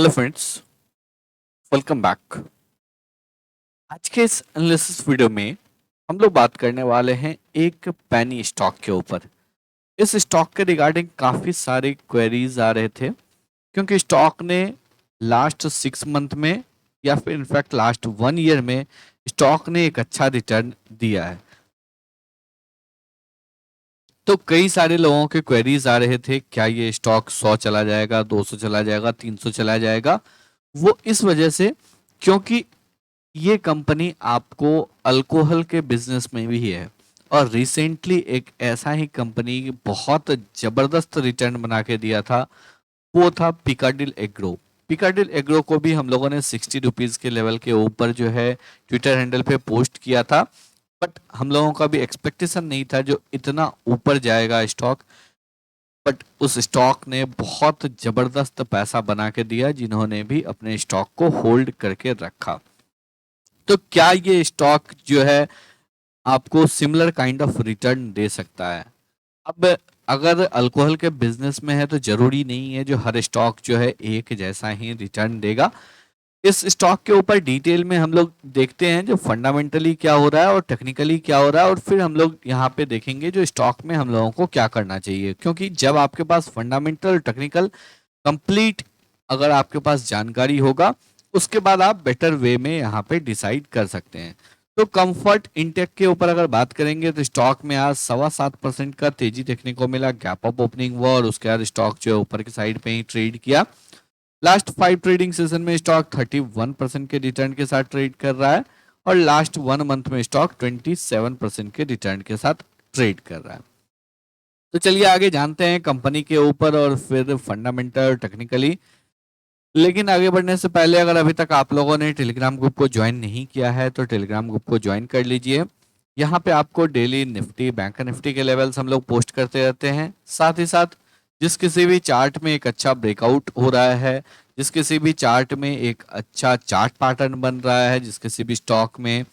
Hello friends, welcome back. आज के इस एनालिसिस वीडियो में हम लोग बात करने वाले हैं एक पैनी स्टॉक के ऊपर। इस स्टॉक के रिगार्डिंग काफ़ी सारे क्वेरीज आ रहे थे क्योंकि स्टॉक ने लास्ट 6 मंथ में या फिर इनफैक्ट लास्ट 1 ईयर में स्टॉक ने एक अच्छा रिटर्न दिया है। तो कई सारे लोगों के क्वेरीज आ रहे थे, क्या ये स्टॉक 100 चला जाएगा, 200 चला जाएगा, 300 चला जाएगा। वो इस वजह से क्योंकि ये कंपनी आपको अल्कोहल के बिजनेस में भी है और रिसेंटली एक ऐसा ही कंपनी बहुत जबरदस्त रिटर्न बना के दिया था, वो था पिकाडिल एग्रो। पिकाडिल एग्रो को भी हम लोगों ने 60 रुपीज के लेवल के ऊपर जो है ट्विटर हैंडल पे पोस्ट किया था, बट हम लोगों का भी एक्सपेक्टेशन नहीं था जो इतना ऊपर जाएगा स्टॉक। बट उस स्टॉक ने बहुत जबरदस्त पैसा बना के दिया जिन्होंने भी अपने स्टॉक को होल्ड करके रखा। तो क्या ये स्टॉक जो है आपको सिमिलर काइंड ऑफ रिटर्न दे सकता है? अब अगर अल्कोहल के बिजनेस में है तो जरूरी नहीं है जो हर स्टॉक जो है एक जैसा ही रिटर्न देगा। इस स्टॉक के ऊपर डिटेल में हम लोग देखते हैं जो फंडामेंटली क्या हो रहा है और टेक्निकली क्या हो रहा है, और फिर हम लोग यहाँ पे देखेंगे जो स्टॉक में हम लोगों को क्या करना चाहिए, क्योंकि जब आपके पास फंडामेंटल टेक्निकल कंप्लीट अगर आपके पास जानकारी होगा, उसके बाद आप बेटर वे में यहाँ पे डिसाइड कर सकते हैं। तो कंफर्ट इंटेक के ऊपर अगर बात करेंगे तो स्टॉक में आज 7.25% का तेजी देखने को मिला। गैप अप ओपनिंग हुआ और उसके बाद स्टॉक जो है ऊपर की साइड पे ही ट्रेड किया। लास्ट 5 ट्रेडिंग सेशन में स्टॉक 31% के रिटर्न के साथ ट्रेड कर रहा है और लास्ट 1 मंथ में स्टॉक 27% के रिटर्न के साथ ट्रेड कर रहा है। तो चलिए आगे जानते हैं कंपनी के ऊपर और फिर फंडामेंटल टेक्निकली। लेकिन आगे बढ़ने से पहले अगर अभी तक आप लोगों ने टेलीग्राम ग्रुप को ज्वाइन नहीं किया है तो टेलीग्राम ग्रुप को ज्वाइन कर लीजिए। यहाँ पे आपको डेली निफ्टी बैंक निफ्टी के लेवल्स हम लोग पोस्ट करते रहते हैं। साथ ही साथ जिस किसी भी चार्ट में एक अच्छा ब्रेकआउट हो रहा है, जिस किसी भी चार्ट में एक अच्छा चार्ट पैटर्न बन रहा है, जिस किसी भी स्टॉक में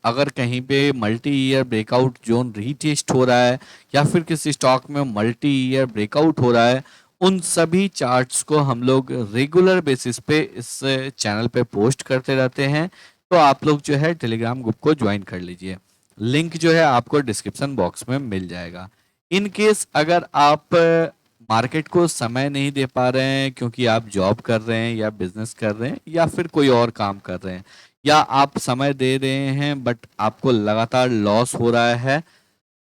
अगर कहीं पे multi year breakout zone retest हो रहा है या फिर किसी स्टॉक में मल्टी ईयर ब्रेकआउट हो रहा है, उन सभी चार्ट्स को हम लोग रेगुलर बेसिस पे इस चैनल पे पोस्ट करते रहते हैं। तो आप लोग जो है टेलीग्राम ग्रुप को ज्वाइन कर लीजिए। लिंक जो है आपको डिस्क्रिप्शन बॉक्स में मिल जाएगा। इन केस अगर आप मार्केट को समय नहीं दे पा रहे हैं क्योंकि आप जॉब कर रहे हैं या बिजनेस कर रहे हैं या फिर कोई और काम कर रहे हैं, या आप समय दे रहे हैं बट आपको लगातार लॉस हो रहा है,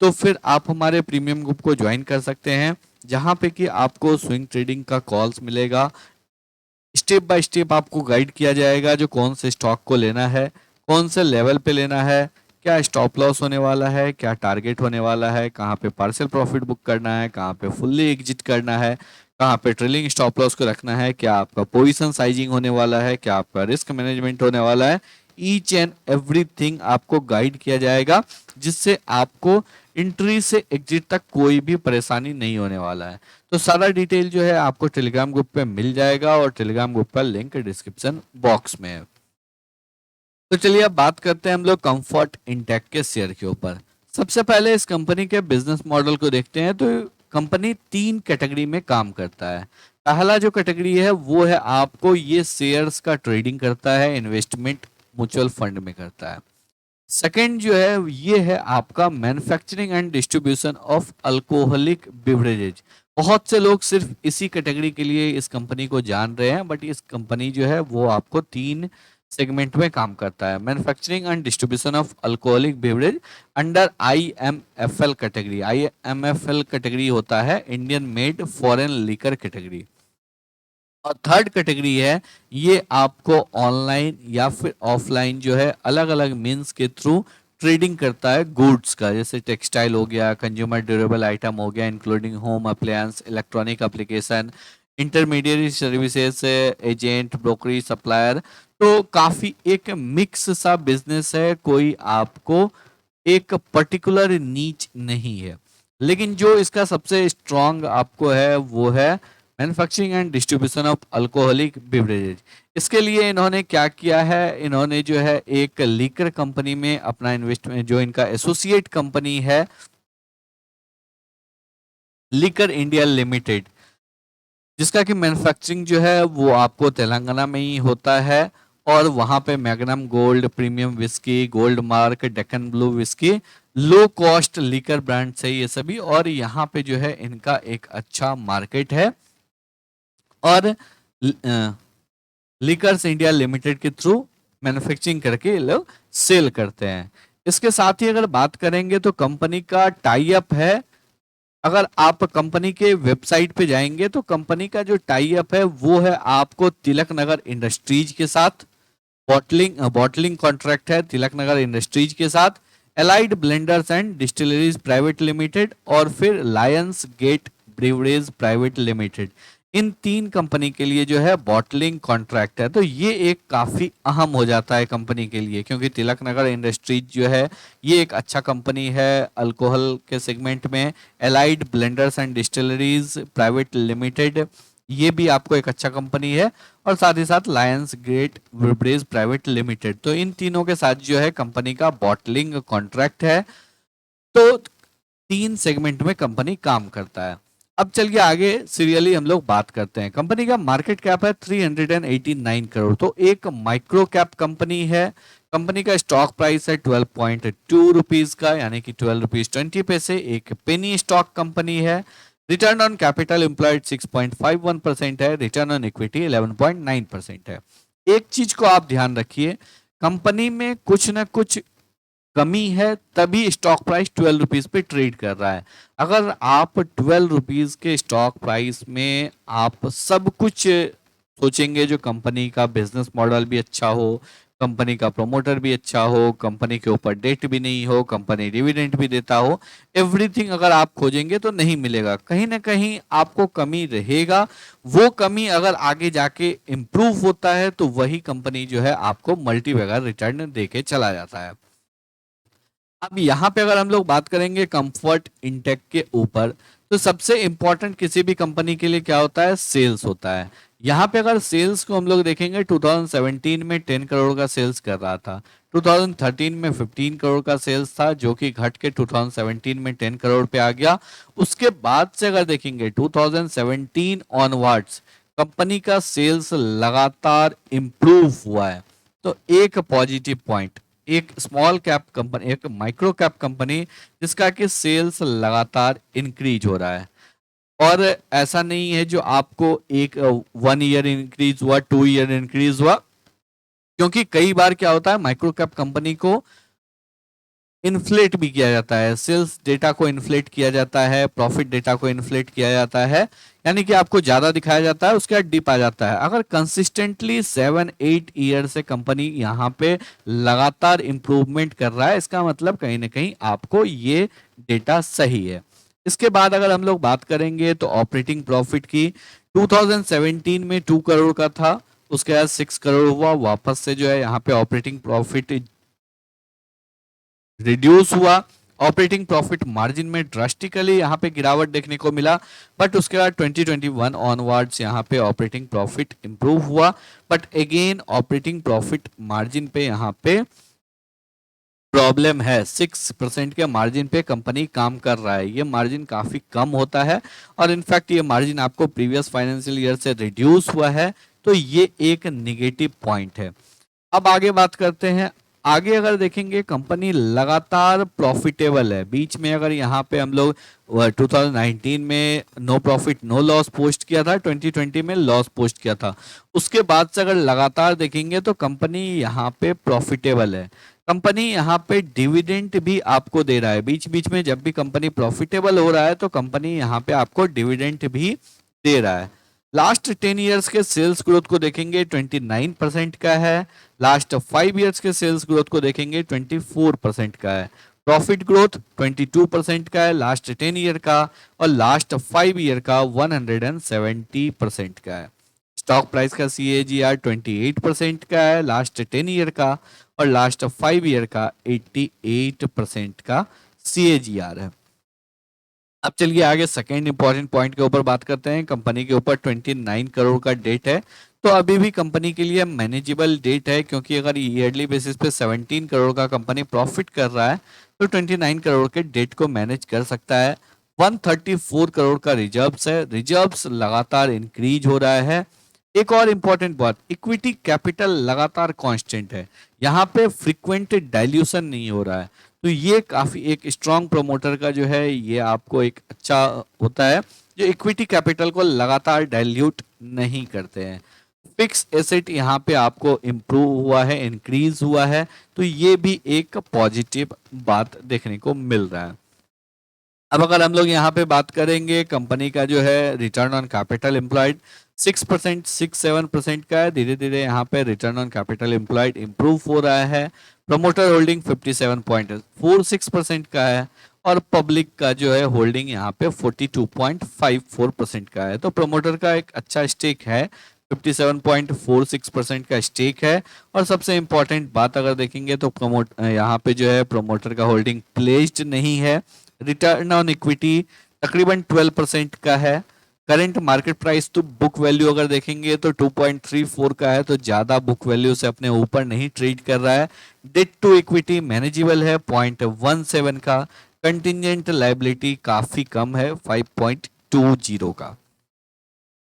तो फिर आप हमारे प्रीमियम ग्रुप को ज्वाइन कर सकते हैं, जहां पे कि आपको स्विंग ट्रेडिंग का कॉल्स मिलेगा। स्टेप बाय स्टेप आपको गाइड किया जाएगा जो कौन से स्टॉक को लेना है, कौन से लेवल पे लेना है, क्या स्टॉप लॉस होने वाला है, क्या टारगेट होने वाला है, कहाँ पे पार्शियल प्रॉफिट बुक करना है, कहाँ पे फुल्ली एग्जिट करना है, कहाँ पे ट्रेलिंग स्टॉप लॉस को रखना है, क्या आपका पोजीशन साइजिंग होने वाला है, क्या आपका रिस्क मैनेजमेंट होने वाला है। ईच एंड एवरीथिंग आपको गाइड किया जाएगा जिससे आपको एंट्री से एग्जिट तक कोई भी परेशानी नहीं होने वाला है। तो सारा डिटेल जो है आपको टेलीग्राम ग्रुप पे मिल जाएगा और टेलीग्राम ग्रुप का लिंक डिस्क्रिप्शन बॉक्स में है। तो चलिए अब बात करते हैं हम लोग कंफर्ट इंटेक के शेयर के ऊपर। सबसे पहले इस कंपनी के बिजनेस मॉडल को देखते हैं। तो कंपनी 3 कैटेगरी में काम करता है। पहला जो कैटेगरी है वो है आपको ये शेयर्स का ट्रेडिंग करता है, इन्वेस्टमेंट म्यूचुअल फंड में करता है। सेकंड जो है ये है आपका manufacturing and distribution of alcoholic बिवरेजेज। बहुत से लोग सिर्फ इसी कैटेगरी के लिए इस कंपनी को जान रहे हैं, बट इस कंपनी जो है वो आपको 3 सेगमेंट में काम करता है। Manufacturing and distribution of alcoholic beverage under IMFL category. IMFL category होता है Indian made foreign liquor category. और थर्ड कैटेगरी है ये आपको ऑनलाइन या फिर ऑफलाइन जो है अलग अलग मीन्स के थ्रू ट्रेडिंग करता है गुड्स का, जैसे टेक्सटाइल हो गया, कंज्यूमर ड्यूरेबल आइटम हो गया, including home appliance, electronic application, intermediate services, agent, brokery, supplier. तो काफी एक मिक्स सा बिजनेस है, कोई आपको एक पर्टिकुलर नीच नहीं है। लेकिन जो इसका सबसे स्ट्रांग आपको है वो है manufacturing and distribution of alcoholic बिवरेजेज। इसके लिए इन्होंने क्या किया है, इन्होंने जो है एक लीकर कंपनी में अपना इन्वेस्टमेंट, जो इनका एसोसिएट कंपनी है लीकर इंडिया लिमिटेड, जिसका कि मैन्युफैक्चरिंग जो है वो आपको तेलंगाना में ही होता है, और वहाँ पे magnum gold, premium whisky, gold mark, Deccan blue whisky, low cost liquor brand है ये सभी, और यहाँ पे जो है इनका एक अच्छा मार्केट है, और लिकर्स इंडिया लिमिटेड के थ्रू मैन्युफैक्चरिंग करके ये लोग सेल करते हैं। इसके साथ ही अगर बात करेंगे तो कंपनी का टाई अप है। अगर आप कंपनी के वेबसाइट पे जाएंगे तो कंपनी का जो टाई अप है वो है आपको तिलक नगर इंडस्ट्रीज के साथ, बॉटलिंग कॉन्ट्रैक्ट है तिलक नगर इंडस्ट्रीज के साथ, allied blenders and distilleries private limited, और फिर लायंस गेट ब्रीवरीज प्राइवेट लिमिटेड। इन तीन कंपनी के लिए जो है बॉटलिंग कॉन्ट्रैक्ट है। तो ये एक काफी अहम हो जाता है कंपनी के लिए, क्योंकि तिलक नगर इंडस्ट्रीज जो है ये एक अच्छा कंपनी है अल्कोहल के सेगमेंट में। Allied blenders and distilleries private limited ये भी आपको एक अच्छा कंपनी है, और साथ ही साथ लायंस गेट ब्रीवरीज प्राइवेट लिमिटेड। तो इन तीनों के साथ जो है कंपनी का बॉटलिंग कॉन्ट्रैक्ट है। तो तीन सेगमेंट में कंपनी काम करता है। अब चलिए आगे सीरियली हम लोग बात करते हैं। कंपनी का मार्केट कैप है 389 करोड़, तो एक माइक्रो कैप कंपनी है। कंपनी का स्टॉक प्राइस है 12.2 रुपीज का, यानी कि 12 रुपीज 20 पैसे, एक पेनी स्टॉक कंपनी है। रिटर्न ऑन कैपिटल एम्प्लॉयड 6.51% है, रिटर्न ऑन इक्विटी 11.9% है। एक चीज को आप ध्यान रखिए, कंपनी में कुछ ना कुछ कमी है तभी स्टॉक प्राइस 12 रुपीज पे ट्रेड कर रहा है। अगर आप 12 रुपीज के स्टॉक प्राइस में आप सब कुछ सोचेंगे, जो कंपनी का बिजनेस मॉडल भी अच्छा हो, कंपनी का प्रोमोटर भी अच्छा हो, कंपनी के ऊपर डेट भी नहीं हो, कंपनी डिविडेंड भी देता हो, एवरीथिंग अगर आप खोजेंगे तो नहीं मिलेगा, कहीं ना कहीं आपको कमी रहेगा। वो कमी अगर आगे जाके इम्प्रूव होता है तो वही कंपनी जो है आपको मल्टी बैगर रिटर्न देके चला जाता है। अब यहाँ पे अगर हम लोग बात करेंगे कंफर्ट इंटेक के ऊपर, तो सबसे इंपॉर्टेंट किसी भी कंपनी के लिए क्या होता है, सेल्स होता है। यहाँ पे अगर सेल्स को हम लोग देखेंगे 2017 में 10 करोड़ का सेल्स कर रहा था, 2013 में 15 करोड़ का सेल्स था, जो कि घट के 2017 में 10 करोड़ पे आ गया। उसके बाद से अगर देखेंगे 2017 ऑनवर्ड्स कंपनी का सेल्स लगातार इंप्रूव हुआ है। तो एक पॉजिटिव पॉइंट, एक स्मॉल कैप कंपनी, एक माइक्रो कैप कंपनी जिसका कि सेल्स लगातार इंक्रीज हो रहा है। और ऐसा नहीं है जो आपको एक 1 ईयर इंक्रीज हुआ, 2 ईयर इंक्रीज हुआ, क्योंकि कई बार क्या होता है माइक्रो कैप कंपनी को इन्फ्लेट भी किया जाता है, सेल्स डेटा को इन्फ्लेट किया जाता है, प्रॉफिट डेटा को इन्फ्लेट किया जाता है, यानी कि आपको ज्यादा दिखाया जाता है, उसके बाद डिप आ जाता है। अगर कंसिस्टेंटली 7-8 ईयर से कंपनी यहाँ पे लगातार इंप्रूवमेंट कर रहा है, इसका मतलब कहीं ना कहीं आपको ये डेटा सही है। इसके बाद अगर हम लोग बात करेंगे तो ऑपरेटिंग प्रॉफिट की, 2017 में 2 करोड़ का था, उसके बाद 6 करोड़ हुआ, वापस से जो है यहाँ पे ऑपरेटिंग प्रॉफिट रिड्यूस हुआ। ऑपरेटिंग प्रॉफिट मार्जिन में ड्रास्टिकली यहाँ पे गिरावट देखने को मिला, बट उसके बाद 2021 ऑनवर्ड्स यहाँ पे ऑपरेटिंग प्रॉफिट इंप्रूव हुआ, but again operating profit margin पे यहाँ पे प्रॉब्लम है। 6% के मार्जिन पे कंपनी काम कर रहा है, ये मार्जिन काफी कम होता है, और इनफैक्ट ये मार्जिन आपको प्रीवियस फाइनेंशियल ईयर से रिड्यूस हुआ है, तो ये एक निगेटिव पॉइंट है। अब आगे बात करते हैं। आगे अगर देखेंगे कंपनी लगातार प्रॉफिटेबल है, बीच में अगर यहाँ पे हम लोग 2019 में no profit no loss post किया था, 2020 में लॉस पोस्ट किया था, उसके बाद से अगर लगातार देखेंगे तो कंपनी यहाँ पे प्रॉफिटेबल है। कंपनी यहाँ पे डिविडेंड भी आपको दे रहा है, बीच बीच में जब भी कंपनी प्रॉफिटेबल हो रहा है तो कंपनी यहाँ पे आपको डिविडेंड भी दे रहा है। लास्ट 10 ईयर्स के सेल्स ग्रोथ को देखेंगे 29% का है, लास्ट 5 ईयर्स के सेल्स ग्रोथ को देखेंगे 24% का है, प्रॉफिट ग्रोथ 22% का है लास्ट 10 ईयर का, और लास्ट 5 ईयर का 170% का है। स्टॉक प्राइस का CAGR 28% का है लास्ट 10 ईयर का, और लास्ट 5 ईयर का 88% का CAGR है। अब चलिए आगे सेकेंड इंपॉर्टेंट पॉइंट के ऊपर बात करते हैं। कंपनी के ऊपर 29 करोड़ का डेट है, तो अभी भी कंपनी के लिए मैनेजेबल डेट है, क्योंकि अगर ईयरली बेसिस पे 17 करोड़ का कंपनी प्रॉफिट कर रहा है तो 29 करोड़ के डेट को मैनेज कर सकता है। 134 करोड़ का रिजर्व्स है, रिजर्व्स लगातार इंक्रीज हो रहा है। एक और इंपॉर्टेंट बात, इक्विटी कैपिटल लगातार कांस्टेंट है, यहाँ पे फ्रीक्वेंट डाइल्यूशन नहीं हो रहा है, तो ये काफी एक स्ट्रॉन्ग प्रमोटर का जो है ये आपको एक अच्छा होता है, जो इक्विटी कैपिटल को लगातार डाइल्यूट नहीं करते हैं। फिक्स एसेट यहाँ पे आपको इम्प्रूव हुआ है, इंक्रीज हुआ है, तो ये भी एक पॉजिटिव बात देखने को मिल रहा है। अब अगर हम लोग यहाँ पे बात करेंगे कंपनी का जो है रिटर्न ऑन कैपिटल एम्प्लॉयड 6%, 6-7% का है, धीरे धीरे यहाँ पे return on capital employed improve हो रहा है। प्रमोटर होल्डिंग 57.46% का है, और पब्लिक का जो है होल्डिंग यहाँ पे 42.54% का है। तो प्रमोटर का एक अच्छा स्टेक है, 57.46% का स्टेक है। और सबसे इंपॉर्टेंट बात अगर देखेंगे तो यहाँ पे जो है प्रमोटर का होल्डिंग प्लेस्ड नहीं है। रिटर्न ऑन इक्विटी तकरीबन 12% का है। Current market price to book value अगर देखेंगे तो 2.34 का है, तो ज्यादा बुक वैल्यू से अपने ऊपर नहीं ट्रेड कर रहा है। डेट टू इक्विटी मैनेजेबल है 0.17 का। कंटिजेंट लायबिलिटी काफी कम है 5.20 का।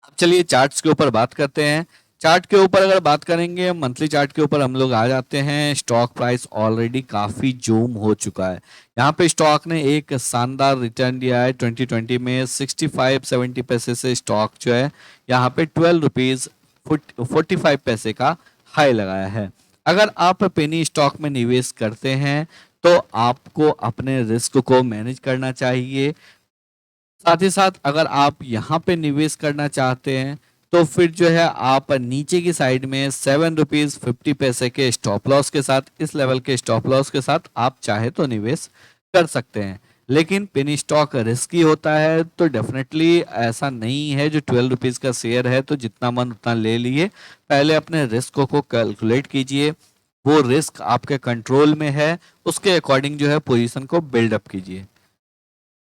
अब चलिए चार्ट्स के ऊपर बात करते हैं। चार्ट के ऊपर अगर बात करेंगे, मंथली चार्ट के ऊपर हम लोग आ जाते हैं। स्टॉक प्राइस ऑलरेडी काफी जूम हो चुका है। यहाँ पे स्टॉक ने एक शानदार रिटर्न दिया है 2020 में 65-70 पैसे से स्टॉक जो है यहाँ पे 12 रुपीज 45 पैसे का हाई लगाया है। अगर आप पेनी स्टॉक में निवेश करते हैं तो आपको अपने रिस्क को मैनेज करना चाहिए। साथ ही साथ अगर आप यहाँ पे निवेश करना चाहते हैं तो फिर जो है आप नीचे की साइड में 7 रुपीज 50 पैसे के स्टॉप लॉस के साथ, इस लेवल के स्टॉप लॉस के साथ आप चाहे तो निवेश कर सकते हैं। लेकिन पेनी स्टॉक रिस्की होता है, तो डेफिनेटली ऐसा नहीं है जो 12 रुपीज का शेयर है तो जितना मन उतना ले लिए। पहले अपने रिस्क को कैलकुलेट कीजिए, वो रिस्क आपके कंट्रोल में है, उसके अकॉर्डिंग जो है पोजीशन को बिल्डअप कीजिए।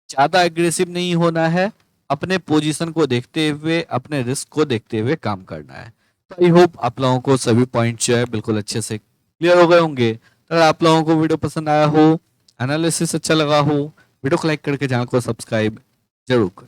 ज्यादा एग्रेसिव नहीं होना है, अपने पोजीशन को देखते हुए, अपने रिस्क को देखते हुए काम करना है। तो आई होप आप लोगों को सभी पॉइंट्स जो है बिल्कुल अच्छे से क्लियर हो गए होंगे। अगर आप लोगों को वीडियो पसंद आया हो, एनालिसिस अच्छा लगा हो, वीडियो को लाइक करके चैनल को सब्सक्राइब जरूर करें।